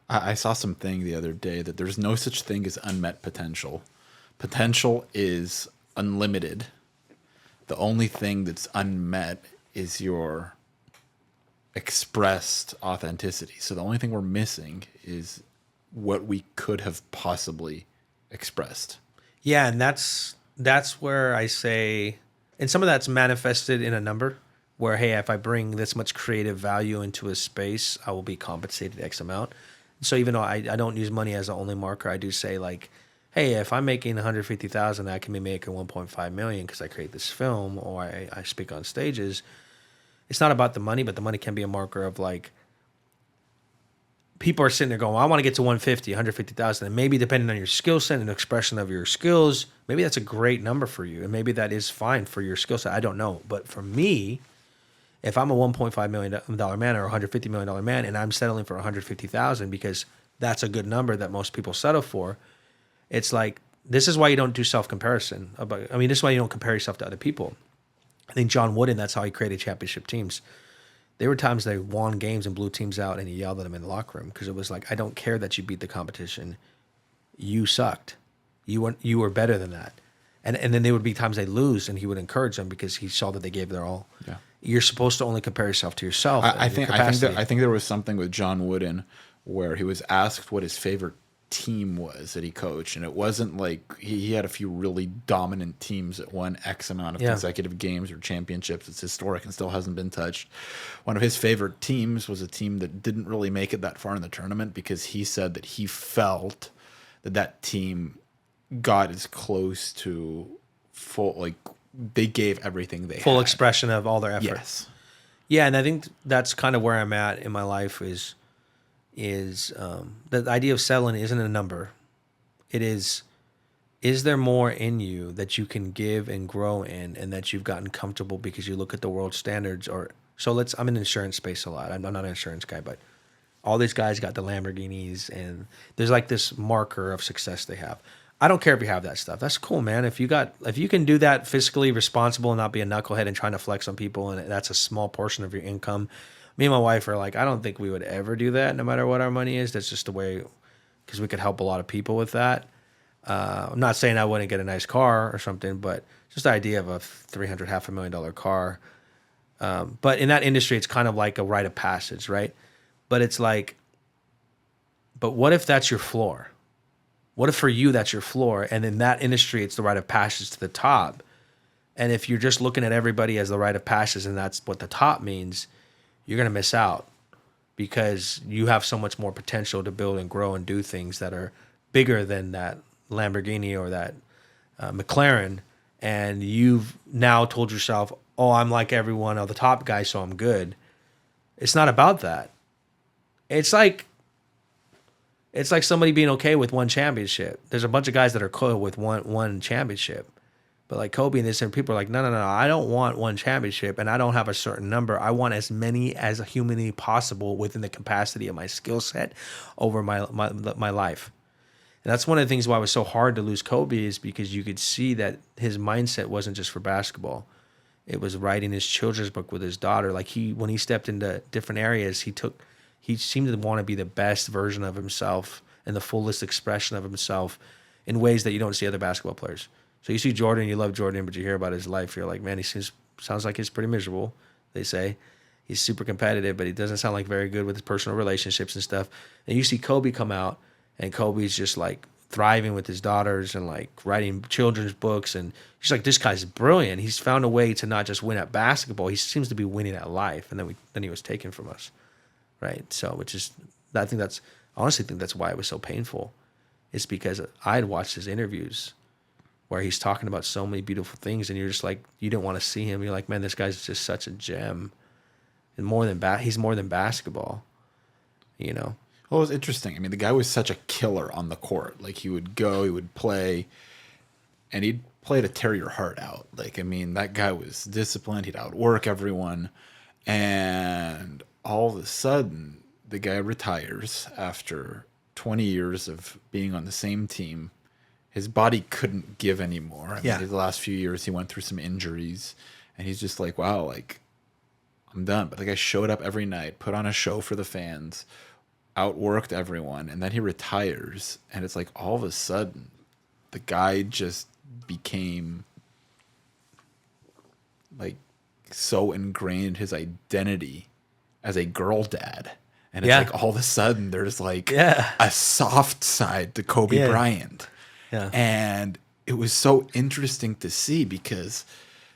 I saw something the other day that there's no such thing as unmet potential. Potential is unlimited. The only thing that's unmet is your expressed authenticity. So the only thing we're missing is what we could have possibly expressed. Yeah, and that's where I say, and some of that's manifested in a number. Where hey, if I bring this much creative value into a space, I will be compensated X amount. So even though I don't use money as the only marker, I do say like, hey, if I'm making 150,000, I can be making 1.5 million because I create this film or I speak on stages. It's not about the money, but the money can be a marker of like people are sitting there going, well, I want to get to 150, 150,000. And maybe depending on your skill set and expression of your skills, maybe that's a great number for you. And maybe that is fine for your skill set. I don't know. But for me, if I'm a $1.5 million man or $150 million man and I'm settling for 150,000 because that's a good number that most people settle for, it's like, this is why you don't do self-comparison. This is why you don't compare yourself to other people. I think John Wooden, that's how he created championship teams. There were times they won games and blew teams out, and he yelled at them in the locker room because it was like, I don't care that you beat the competition. You sucked. You were better than that. And then there would be times they lose, and he would encourage them because he saw that they gave their all. Yeah. You're supposed to only compare yourself to yourself. I think there was something with John Wooden where he was asked what his favorite team was that he coached, and it wasn't like he had a few really dominant teams that won X amount of consecutive games or championships. It's historic and still hasn't been touched. One of his favorite teams was a team that didn't really make it that far in the tournament because he said that he felt that team got as close to full, like they gave everything they full had. Expression of all their effort. Yes. Yeah, and I think that's kind of where I'm at in my life is the idea of settling isn't a number. It is there more in you that you can give and grow in and that you've gotten comfortable because you look at the world standards I'm in the insurance space a lot. I'm not an insurance guy, but all these guys got the Lamborghinis and there's like this marker of success they have. I don't care if you have that stuff. That's cool, man. If you can do that fiscally responsible and not be a knucklehead and trying to flex on people and that's a small portion of your income. Me and my wife are like, I don't think we would ever do that no matter what our money is. That's just the way, because we could help a lot of people with that. I'm not saying I wouldn't get a nice car or something, but just the idea of a $500,000 car. But in that industry, it's kind of like a rite of passage, right? But it's like, but what if that's your floor? What if for you that's your floor? And in that industry, it's the rite of passage to the top. And if you're just looking at everybody as the rite of passage and that's what the top means, you're going to miss out because you have so much more potential to build and grow and do things that are bigger than that Lamborghini or that McLaren. And you've now told yourself, oh, I'm like everyone of the top guy, so I'm good. It's not about that. It's like somebody being okay with one championship. There's a bunch of guys that are cool with one championship. But like Kobe and this, and people are like, no, I don't want one championship, and I don't have a certain number. I want as many as humanly possible within the capacity of my skill set over my life. And that's one of the things why it was so hard to lose Kobe is because you could see that his mindset wasn't just for basketball. It was writing his children's book with his daughter. Like when he stepped into different areas, he seemed to want to be the best version of himself and the fullest expression of himself in ways that you don't see other basketball players. So you see Jordan, you love Jordan, but you hear about his life, you're like, man, sounds like he's pretty miserable, they say. He's super competitive, but he doesn't sound like very good with his personal relationships and stuff. And you see Kobe come out, and Kobe's just like thriving with his daughters and like writing children's books. And he's like, this guy's brilliant. He's found a way to not just win at basketball, he seems to be winning at life. And then he was taken from us, right? So I honestly think that's why it was so painful. It's because I had watched his interviews where he's talking about so many beautiful things, and you're just like, you didn't want to see him. You're like, man, this guy's just such a gem, and he's more than basketball, you know. Well, it was interesting. I mean, the guy was such a killer on the court. Like he would play, and he'd play to tear your heart out. Like, I mean, that guy was disciplined. He'd outwork everyone, and all of a sudden, the guy retires after 20 years of being on the same team. His body couldn't give anymore. I mean, the last few years he went through some injuries, and he's just like, wow, like I'm done. But the guy showed up every night, put on a show for the fans, outworked everyone, and then he retires, and it's like all of a sudden the guy just became like so ingrained in his identity as a girl dad. And it's like all of a sudden there's like a soft side to Kobe Bryant. Yeah. And it was so interesting to see because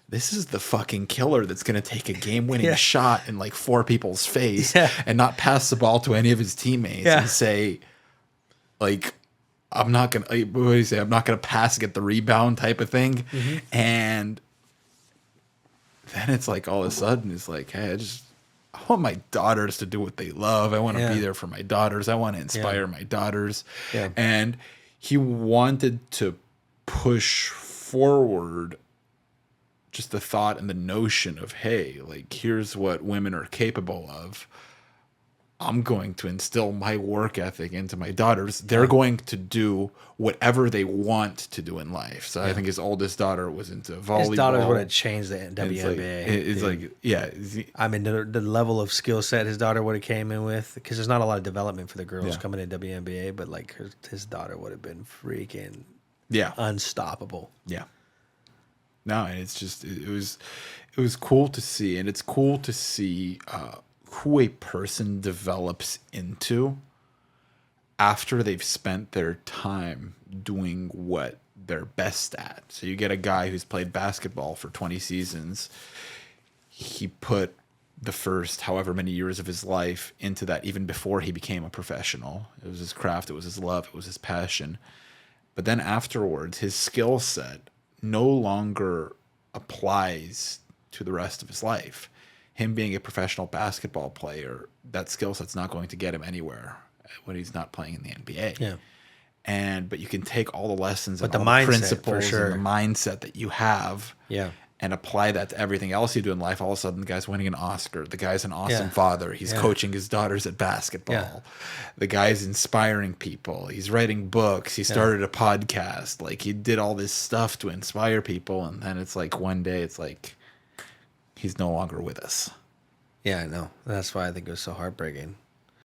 this is the fucking killer that's going to take a game-winning shot in like 4 people's face and not pass the ball to any of his teammates and say, like, I'm not going to, what do you say? I'm not going to pass, get the rebound type of thing. And then it's like all of a sudden it's like, hey, I want my daughters to do what they love. I want to be there for my daughters. I want to inspire my daughters. And he wanted to push forward just the thought and the notion of, hey, like, here's what women are capable of. I'm going to instill my work ethic into my daughters. They're going to do whatever they want to do in life. So I think his oldest daughter was into volleyball. His daughters would have changed the WNBA. It's like, yeah. I mean, the level of skill set his daughter would have came in with, because there's not a lot of development for the girls coming in WNBA, but like his daughter would have been freaking unstoppable. Yeah. No, and it's just it was cool to see, and it's cool to see who a person develops into after they've spent their time doing what they're best at. So you get a guy who's played basketball for 20 seasons. He put the first however many years of his life into that, even before he became a professional. It was his craft, it was his love, it was his passion. But then afterwards, his skill set no longer applies to the rest of his life. Him being a professional basketball player, that skill set's not going to get him anywhere when he's not playing in the NBA. Yeah. But you can take all the lessons and all the principles and the mindset that you have and apply that to everything else you do in life. All of a sudden, the guy's winning an Oscar. The guy's an awesome father. He's coaching his daughters at basketball. The guy's inspiring people. He's writing books. He started a podcast. Like, he did all this stuff to inspire people. And then it's like one day it's like he's no longer with us. Yeah, I know. That's why I think it was so heartbreaking.